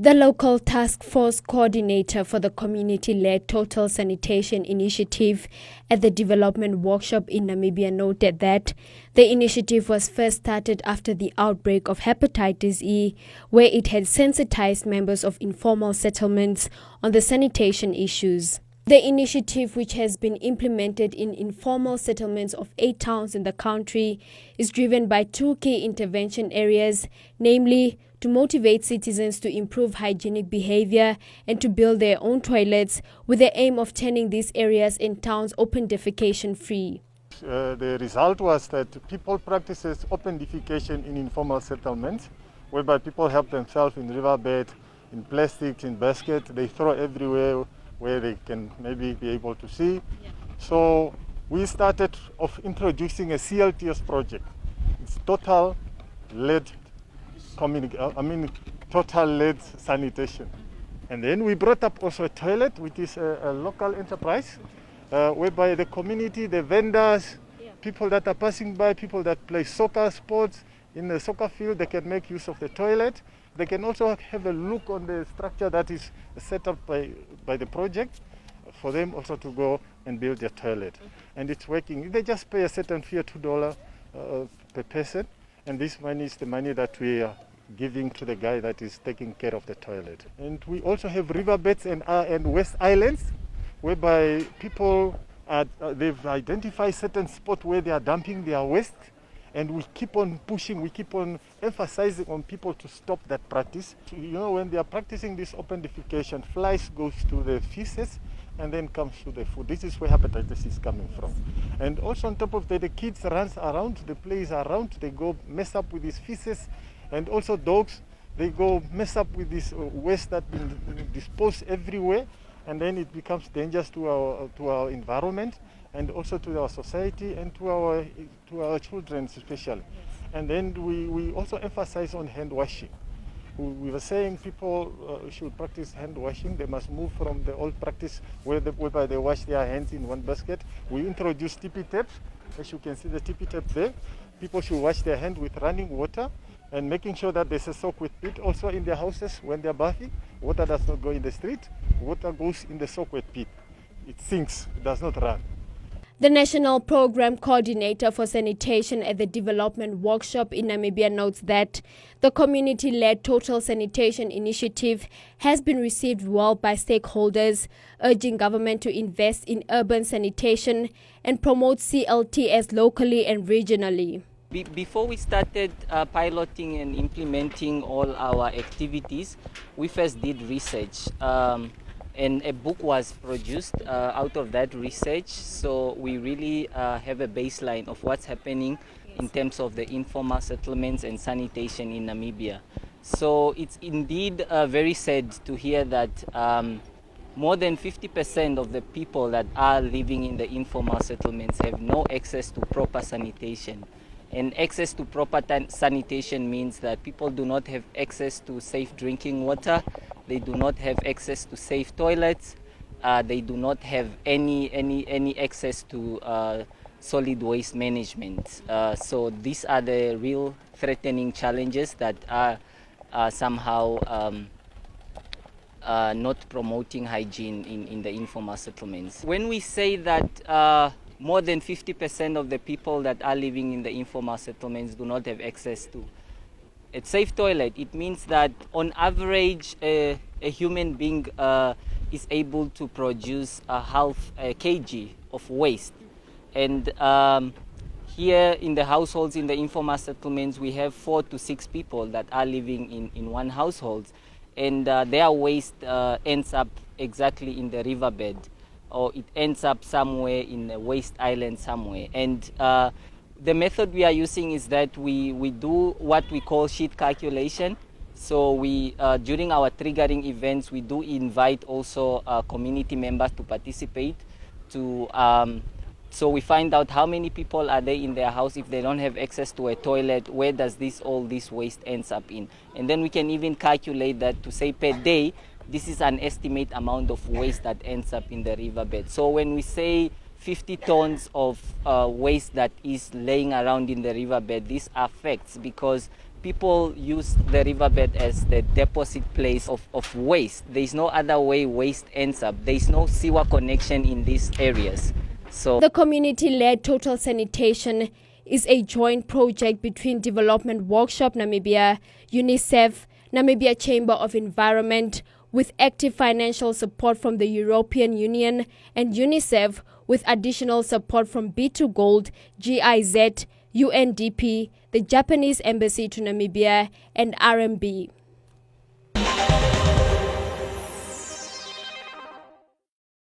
The local task force coordinator for the community-led Total Sanitation initiative at the development workshop in Namibia noted that the initiative was first started after the outbreak of hepatitis E, where it had sensitized members of informal settlements on the sanitation issues. The initiative, which has been implemented in informal settlements of 8 towns in the country, is driven by 2 key intervention areas, namely to motivate citizens to improve hygienic behavior and to build their own toilets, with the aim of turning these areas in towns open defecation free. The result was that people practices open defecation in informal settlements, whereby people help themselves in riverbed, in plastics, in baskets. They throw everywhere where they can maybe be able to see. So we started off introducing a CLTS project. It's total lead sanitation. And then we brought up also a toilet, which is a local enterprise, whereby the community, the vendors, people that are passing by, people that play soccer sports in the soccer field, they can make use of the toilet. They can also have a look on the structure that is set up by the project for them also to go and build their toilet. And it's working. They just pay a certain fee, $2 per person. And this money is the money that we are giving to the guy that is taking care of the toilet. And we also have riverbeds and waste islands, whereby people they've identified certain spots where they are dumping their waste. And we keep on pushing, we keep on emphasizing on people to stop that practice. You know, when they are practicing this open defecation, flies goes to the feces and then comes to the food. This is where hepatitis is coming from. And also on top of that, the kids runs around, they play around, they go mess up with these feces. And also dogs, they go mess up with this waste that's been disposed everywhere. And then it becomes dangerous to our environment, and also to our society and to our children especially. And then we also emphasize on hand washing. We were saying people should practice hand washing. They must move from the old practice whereby they wash their hands in one basket. We introduced tippy taps. As you can see the tippy tap there. People should wash their hands with running water and making sure that there's a soak with pit also in their houses when they're bathing. Water does not go in the street. Water goes in the soak with pit. It sinks, it does not run. The National Program Coordinator for Sanitation at the Development Workshop in Namibia notes that the community-led Total Sanitation initiative has been received well by stakeholders, urging government to invest in urban sanitation and promote CLTS locally and regionally. Before we started piloting and implementing all our activities, we first did research. And a book was produced out of that research, so we really have a baseline of what's happening in terms of the informal settlements and sanitation in Namibia. So it's indeed very sad to hear that more than 50% of the people that are living in the informal settlements have no access to proper sanitation. And access to proper sanitation means that people do not have access to safe drinking water, they do not have access to safe toilets, they do not have any access to solid waste management. So these are the real threatening challenges that are somehow not promoting hygiene in the informal settlements. When we say that more than 50% of the people that are living in the informal settlements do not have access to a safe toilet, it means that on average a human being is able to produce a half a kg of waste. And here in the households in the informal settlements, we have 4 to 6 people that are living in one household, and their waste ends up exactly in the riverbed, or it ends up somewhere in a waste island somewhere. And the method we are using is that we do what we call sheet calculation. So we during our triggering events, we do invite also community members to participate. So we find out how many people are there in their house. If they don't have access to a toilet, where does all this waste ends up in? And then we can even calculate that to say per day, this is an estimate amount of waste that ends up in the riverbed. So when we say 50 tons of waste that is laying around in the riverbed. This affects because people use the riverbed as the deposit place of waste. There is no other way waste ends up. There is no sewer connection in these areas. So the community-led total sanitation is a joint project between Development Workshop Namibia, UNICEF, Namibia Chamber of Environment, with active financial support from the European Union, and UNICEF with additional support from B2Gold, GIZ, UNDP, the Japanese Embassy to Namibia, and RMB.